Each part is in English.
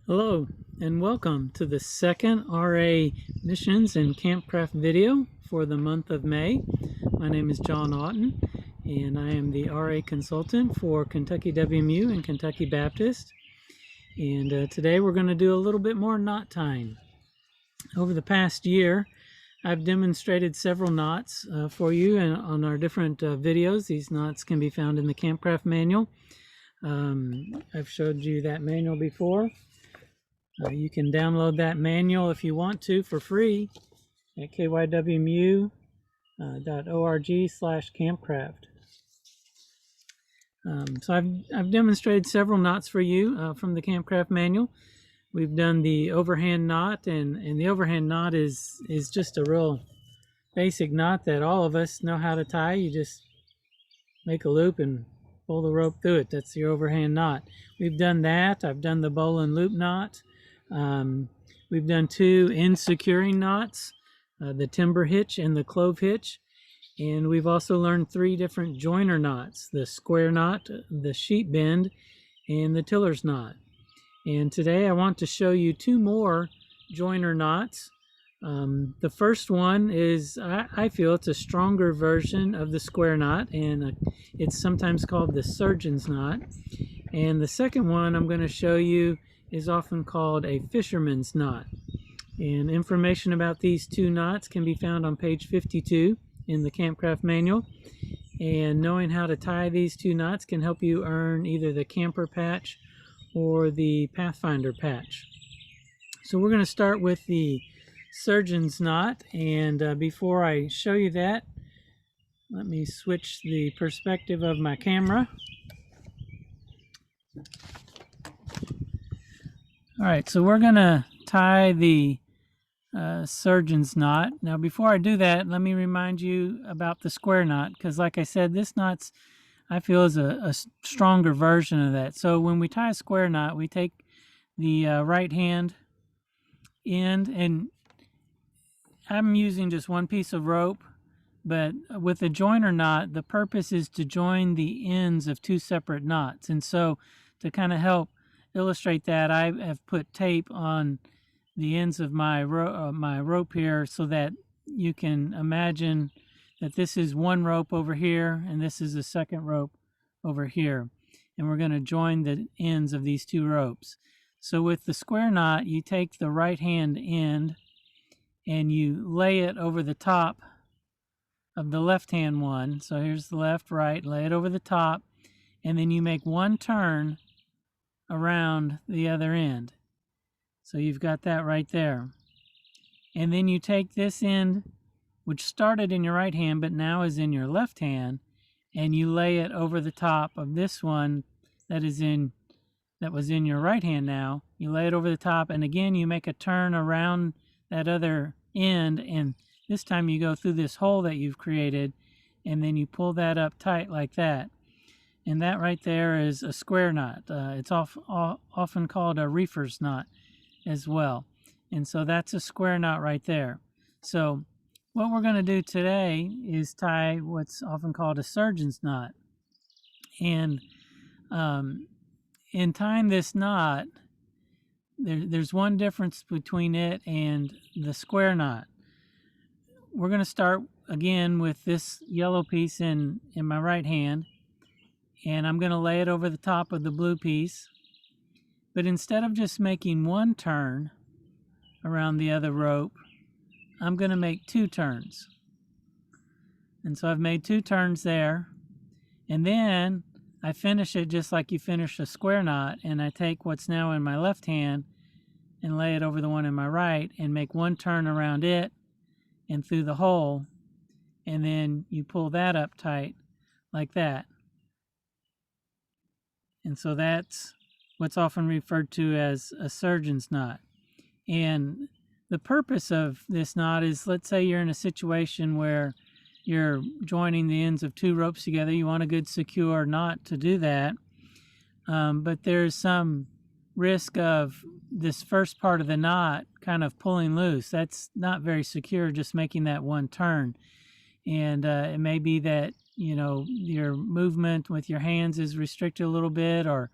Hello and welcome to the second RA Missions and Campcraft video for the month of May. My name is John Otten and I am the RA consultant for Kentucky WMU and Kentucky Baptist. And today we're going to do a little bit more knot tying. Over the past year, I've demonstrated several knots for you on our different videos. These knots can be found in the Campcraft manual. I've showed you that manual before. You can download that manual if you want to for free at kywmu.org/campcraft. So I've demonstrated several knots for you from the Campcraft manual. We've done the overhand knot, and the overhand knot is just a real basic knot that all of us know how to tie. You just make a loop and pull the rope through it. That's your overhand knot. We've done that. I've done the bowl and loop knot. We've done two end securing knots, the timber hitch and the clove hitch. And we've also learned three different joiner knots, the square knot, the sheep bend, and the tiller's knot. And today I want to show you two more joiner knots. The first one is, I feel it's a stronger version of the square knot, and it's sometimes called the surgeon's knot. And the second one I'm going to show you is often called a fisherman's knot. And information about these two knots can be found on page 52 in the Campcraft manual. And knowing how to tie these two knots can help you earn either the camper patch or the Pathfinder patch. So we're going to start with the surgeon's knot, and before I show you that, let me switch the perspective of my camera. All right, so we're going to tie the surgeon's knot. Now, before I do that, let me remind you about the square knot, because like I said, this knot's, I feel, is a stronger version of that. So when we tie a square knot, we take the right hand end, and I'm using just one piece of rope, but with a joiner knot, the purpose is to join the ends of two separate knots. And so to kind of help illustrate that, I have put tape on the ends of my rope here so that you can imagine that this is one rope over here and this is a second rope over here, and we're going to join the ends of these two ropes. So with the square knot, you take the right hand end and you lay it over the top of the left hand one. So here's the left, right, lay it over the top, and then you make one turn around the other end. So you've got that right there. And then you take this end, which started in your right hand but now is in your left hand, and you lay it over the top of this one that was in your right hand now. You lay it over the top, and again you make a turn around that other end, and this time you go through this hole that you've created, and then you pull that up tight like that. And that right there is a square knot. It's often called a reefer's knot as well. And so that's a square knot right there. So what we're going to do today is tie what's often called a surgeon's knot. And in tying this knot, there's one difference between it and the square knot. We're going to start again with this yellow piece in my right hand, and I'm going to lay it over the top of the blue piece. But instead of just making one turn around the other rope, I'm going to make two turns. And so I've made two turns there, and then I finish it just like you finish a square knot, and I take what's now in my left hand and lay it over the one in my right and make one turn around it and through the hole, and then you pull that up tight like that. And so that's what's often referred to as a surgeon's knot. And the purpose of this knot is, let's say you're in a situation where you're joining the ends of two ropes together. You want a good secure knot to do that, but there's some risk of this first part of the knot kind of pulling loose. That's not very secure, just making that one turn. And it may be that, you know, your movement with your hands is restricted a little bit, or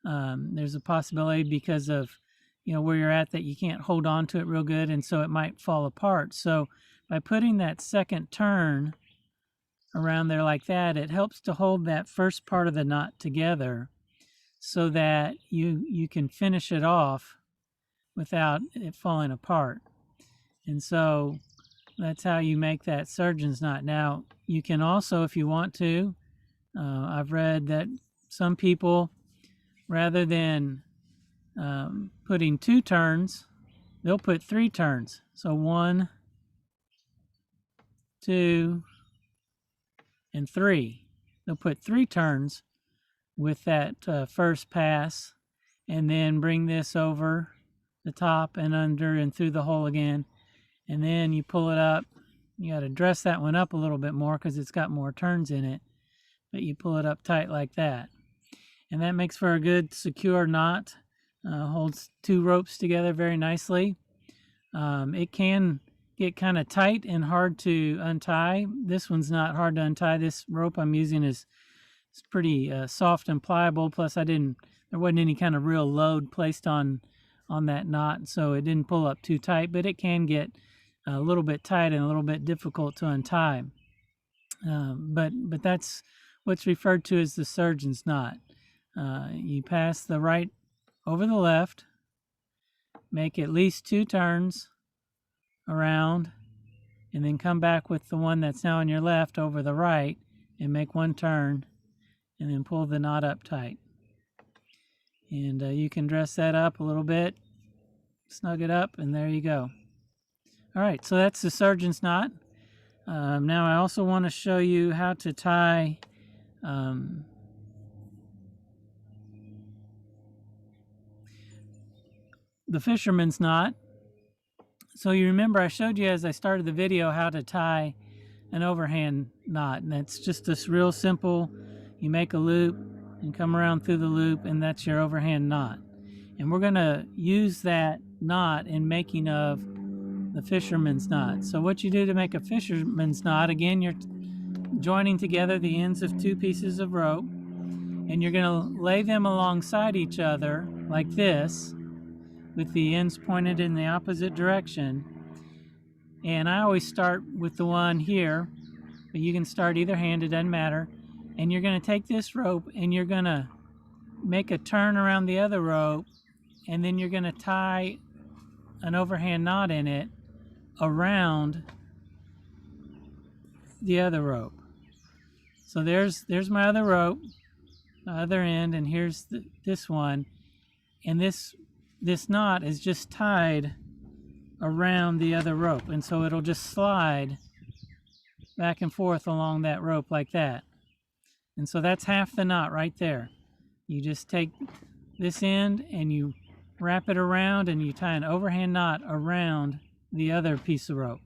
there's a possibility because of where you're at, that you can't hold on to it real good, and so it might fall apart. So by putting that second turn around there like that, it helps to hold that first part of the knot together so that you can finish it off without it falling apart. And so that's how you make that surgeon's knot. Now, you can also, if you want to, I've read that some people, rather than putting 2 turns, they'll put 3 turns. So 1, 2, and 3. They'll put 3 turns with that first pass, and then bring this over the top and under and through the hole again, and then you pull it up. You got to dress that one up a little bit more because it's got more turns in it, but you pull it up tight like that, and that makes for a good secure knot. Holds 2 ropes together very nicely. It can get kind of tight and hard to untie. This one's not hard to untie. This rope I'm using is pretty soft and pliable. Plus, there wasn't any kind of real load placed on that knot, so it didn't pull up too tight. But it can get a little bit tight and a little bit difficult to untie. But that's what's referred to as the surgeon's knot. You pass the right over the left, make at least 2 turns around, and then come back with the one that's now on your left over the right and make 1 turn, and then pull the knot up tight. And you can dress that up a little bit, snug it up, and there you go. All right, so that's the surgeon's knot. Now I also want to show you how to tie the fisherman's knot. So you remember I showed you as I started the video how to tie an overhand knot, and it's just this real simple. You make a loop and come around through the loop, and that's your overhand knot. And we're going to use that knot in making of the fisherman's knot. So what you do to make a fisherman's knot, again, you're joining together the ends of 2 pieces of rope, and you're going to lay them alongside each other like this, with the ends pointed in the opposite direction. And I always start with the one here, but you can start either hand, it doesn't matter. And you're going to take this rope and you're going to make a turn around the other rope, and then you're going to tie an overhand knot in it around the other rope. So there's my other rope, the other end, and here's this one. And this knot is just tied around the other rope, and so it'll just slide back and forth along that rope like that. And so that's half the knot right there. You just take this end and you wrap it around, and you tie an overhand knot around the other piece of rope.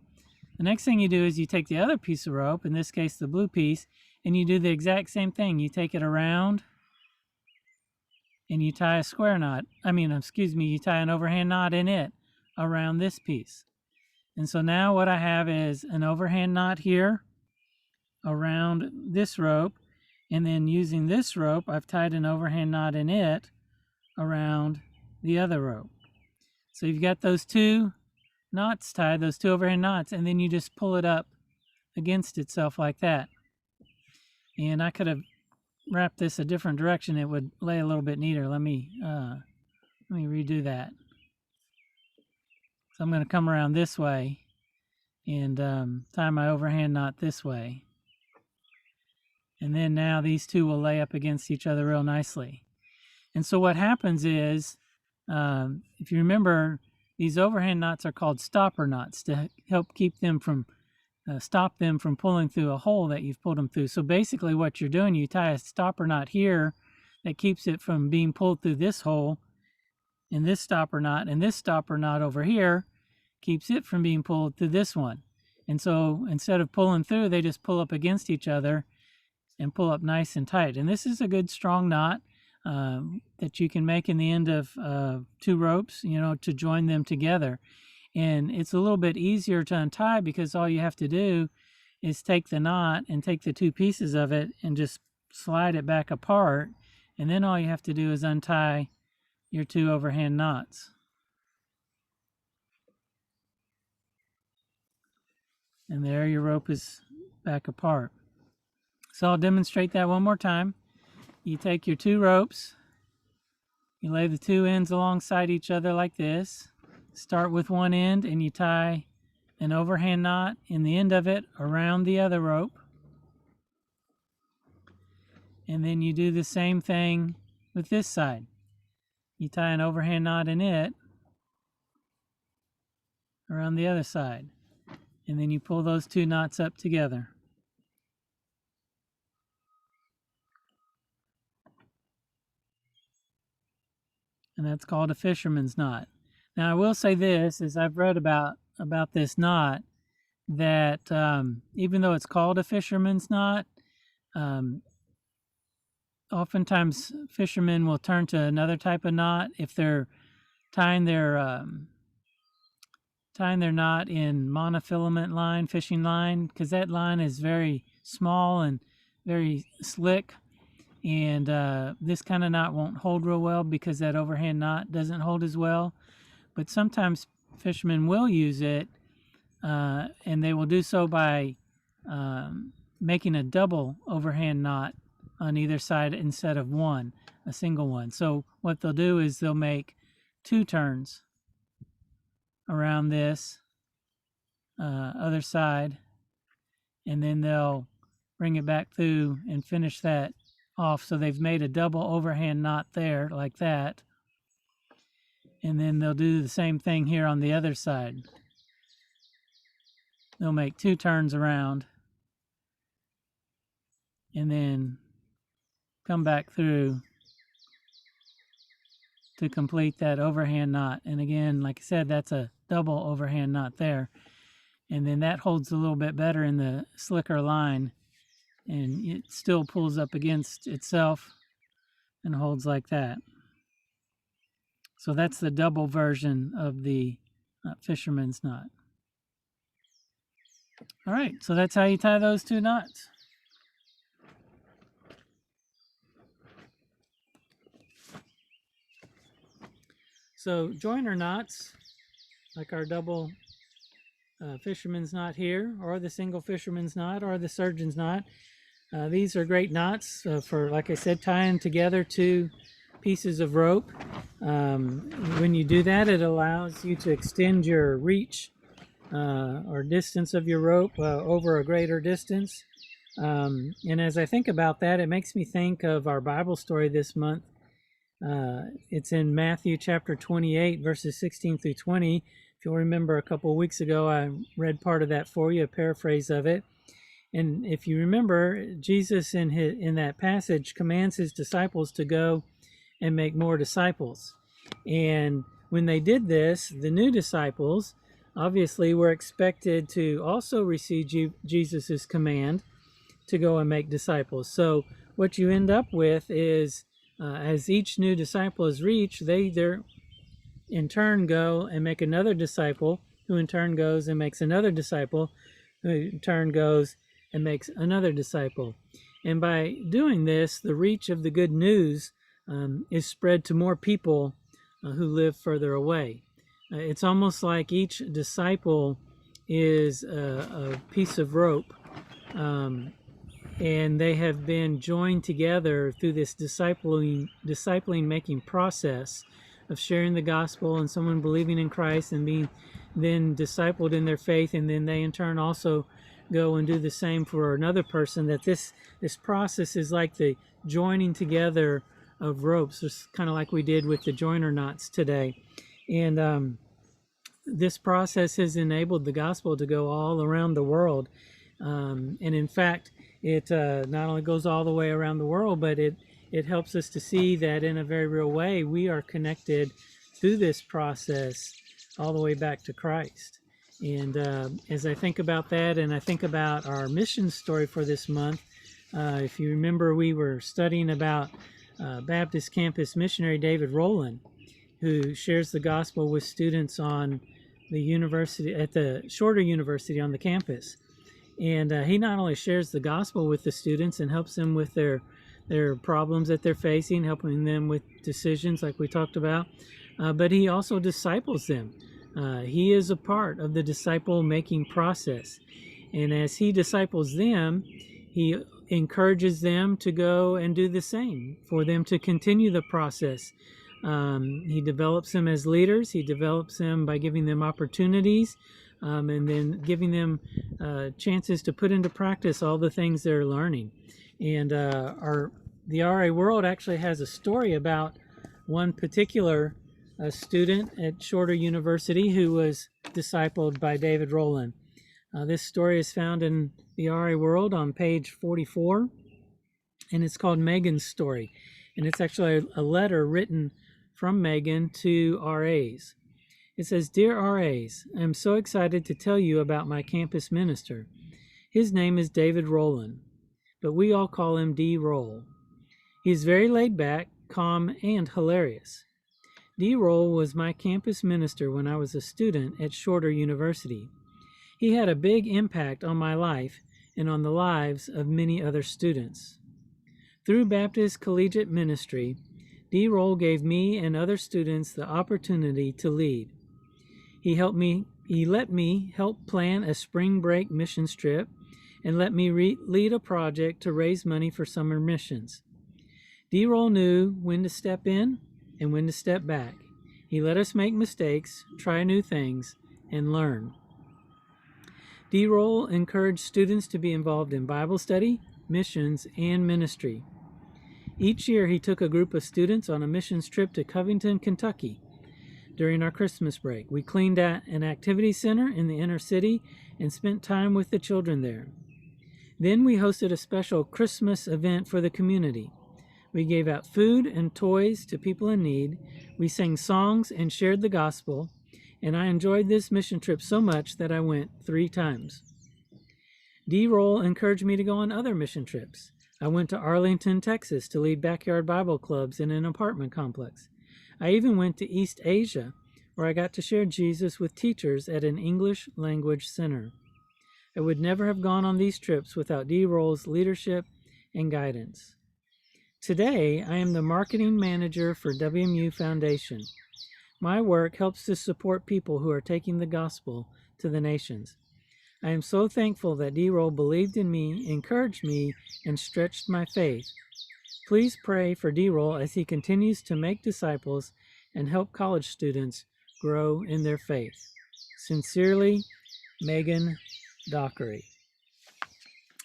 The next thing you do is you take the other piece of rope, in this case the blue piece, and you do the exact same thing. You take it around and you tie a square knot. You tie an overhand knot in it around this piece. And so now what I have is an overhand knot here around this rope, and then using this rope, I've tied an overhand knot in it around the other rope. So you've got those 2 knots tied, those 2 overhand knots, and then you just pull it up against itself like that. And I could have wrapped this a different direction. It would lay a little bit neater. Let me redo that. So I'm going to come around this way and tie my overhand knot this way. And then now these 2 will lay up against each other real nicely. And so what happens is, if you remember, these overhand knots are called stopper knots to help keep them from, stop them from pulling through a hole that you've pulled them through. So basically what you're doing, you tie a stopper knot here that keeps it from being pulled through this hole in this stopper knot, and this stopper knot over here keeps it from being pulled through this one. And so instead of pulling through, they just pull up against each other and pull up nice and tight. And this is a good strong knot that you can make in the end of 2 ropes, to join them together. And it's a little bit easier to untie because all you have to do is take the knot and take the 2 pieces of it and just slide it back apart. And then all you have to do is untie your 2 overhand knots. And there your rope is back apart. So I'll demonstrate that one more time. You take your two ropes, you lay the two ends alongside each other like this. Start with one end and you tie an overhand knot in the end of it around the other rope. And then you do the same thing with this side. You tie an overhand knot in it around the other side. And then you pull those two knots up together. And that's called a fisherman's knot. Now I will say this, as I've read about this knot, that even though it's called a fisherman's knot, oftentimes fishermen will turn to another type of knot if they're tying their knot in monofilament line, fishing line, because that line is very small and very slick. And this kind of knot won't hold real well because that overhand knot doesn't hold as well. But sometimes fishermen will use it, and they will do so by making a double overhand knot on either side instead of one, a single one. So what they'll do is they'll make two turns around this other side, and then they'll bring it back through and finish that off. So they've made a double overhand knot there like that, and then they'll do the same thing here on the other side. They'll make two turns around and then come back through to complete that overhand knot. And again, like I said, that's a double overhand knot there, and then that holds a little bit better in the slicker line, and it still pulls up against itself and holds like that. So that's the double version of the fisherman's knot. All right, so that's how you tie those two knots. So joiner knots, like our double fisherman's knot here, or the single fisherman's knot, or the surgeon's knot, these are great knots for, like I said, tying together two pieces of rope. When you do that, it allows you to extend your reach or distance of your rope over a greater distance. And as I think about that, it makes me think of our Bible story this month. It's in Matthew chapter 28, verses 16 through 20. If you'll remember, a couple of weeks ago, I read part of that for you, a paraphrase of it. And if you remember, Jesus in that passage commands his disciples to go and make more disciples. And when they did this, the new disciples obviously were expected to also receive Jesus's command to go and make disciples. So what you end up with is, as each new disciple is reached, they either in turn go and make another disciple, who in turn goes and makes another disciple, who in turn goes and makes another disciple. And by doing this, the reach of the good news is spread to more people who live further away. It's almost like each disciple is a piece of rope, and they have been joined together through this discipling making process of sharing the gospel and someone believing in Christ and being then discipled in their faith, and then they in turn also go and do the same for another person. That this process is like the joining together of ropes, just kind of like we did with the joiner knots today. And this process has enabled the gospel to go all around the world. And in fact, it not only goes all the way around the world, but it helps us to see that in a very real way we are connected through this process all the way back to Christ. And as I think about that, and I think about our mission story for this month, if you remember, we were studying about Baptist campus missionary David Roland, who shares the gospel with students on the university, at the shorter university on the campus. And he not only shares the gospel with the students and helps them with their problems that they're facing, helping them with decisions like we talked about, but he also disciples them. He is a part of the disciple-making process. And as he disciples them, he encourages them to go and do the same, for them to continue the process. He develops them as leaders. He develops them by giving them opportunities, and then giving them chances to put into practice all the things they're learning. And the RA World actually has a story about one particular student at Shorter University who was discipled by David Roland. This story is found in the RA World on page 44, and it's called Megan's Story. And it's actually a letter written from Megan to RAs. It says, "Dear RAs, I am so excited to tell you about my campus minister. His name is David Roland, but we all call him D. Roll. He's very laid back, calm, and hilarious. D. Roll was my campus minister when I was a student at Shorter University. He had a big impact on my life and on the lives of many other students. Through Baptist Collegiate Ministry, D. Roll gave me and other students the opportunity to lead. He let me help plan a spring break missions trip and let me lead a project to raise money for summer missions. D. Roll knew when to step in and when to step back. He let us make mistakes, try new things, and learn. D. Roll encouraged students to be involved in Bible study, missions, and ministry. Each year he took a group of students on a missions trip to Covington, Kentucky. During our Christmas break, we cleaned at an activity center in the inner city and spent time with the children there. Then we hosted a special Christmas event for the community. We gave out food and toys to people in need. We sang songs and shared the gospel, and I enjoyed this mission trip so much that I went 3 times. D. Roll encouraged me to go on other mission trips. I went to Arlington, Texas to lead backyard Bible clubs in an apartment complex. I even went to East Asia, where I got to share Jesus with teachers at an English language center. I would never have gone on these trips without D. Roll's leadership and guidance. Today, I am the marketing manager for WMU Foundation. My work helps to support people who are taking the gospel to the nations. I am so thankful that D. Roll believed in me, encouraged me, and stretched my faith. Please pray for D. Roll as he continues to make disciples and help college students grow in their faith. Sincerely, Megan Dockery."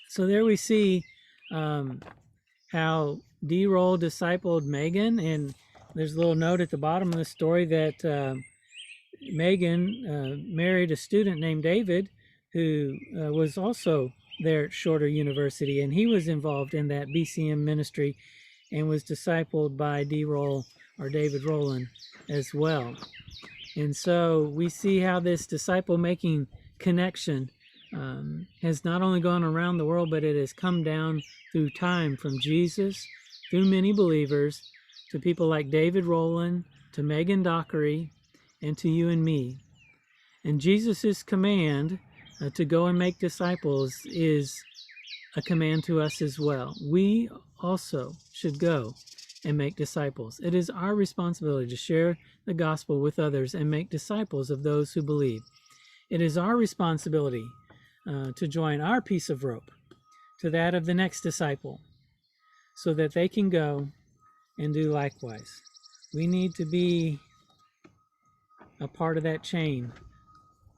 So there we see how D. Roll discipled Megan, and there's a little note at the bottom of the story that Megan married a student named David who was also there at Shorter University, and he was involved in that BCM ministry and was discipled by D. Roll or David Roland as well. And so we see how this disciple-making connection has not only gone around the world, but it has come down through time from Jesus, through many believers, to people like David Roland, to Megan Dockery, and to you and me. And Jesus' command to go and make disciples is a command to us as well. We also should go and make disciples. It is our responsibility to share the gospel with others and make disciples of those who believe. It is our responsibility to join our piece of rope to that of the next disciple so that they can go and do likewise. We need to be a part of that chain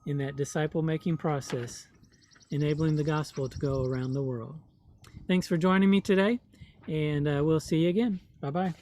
in that disciple-making process, enabling the gospel to go around the world. Thanks for joining me today, and we'll see you again. Bye-bye.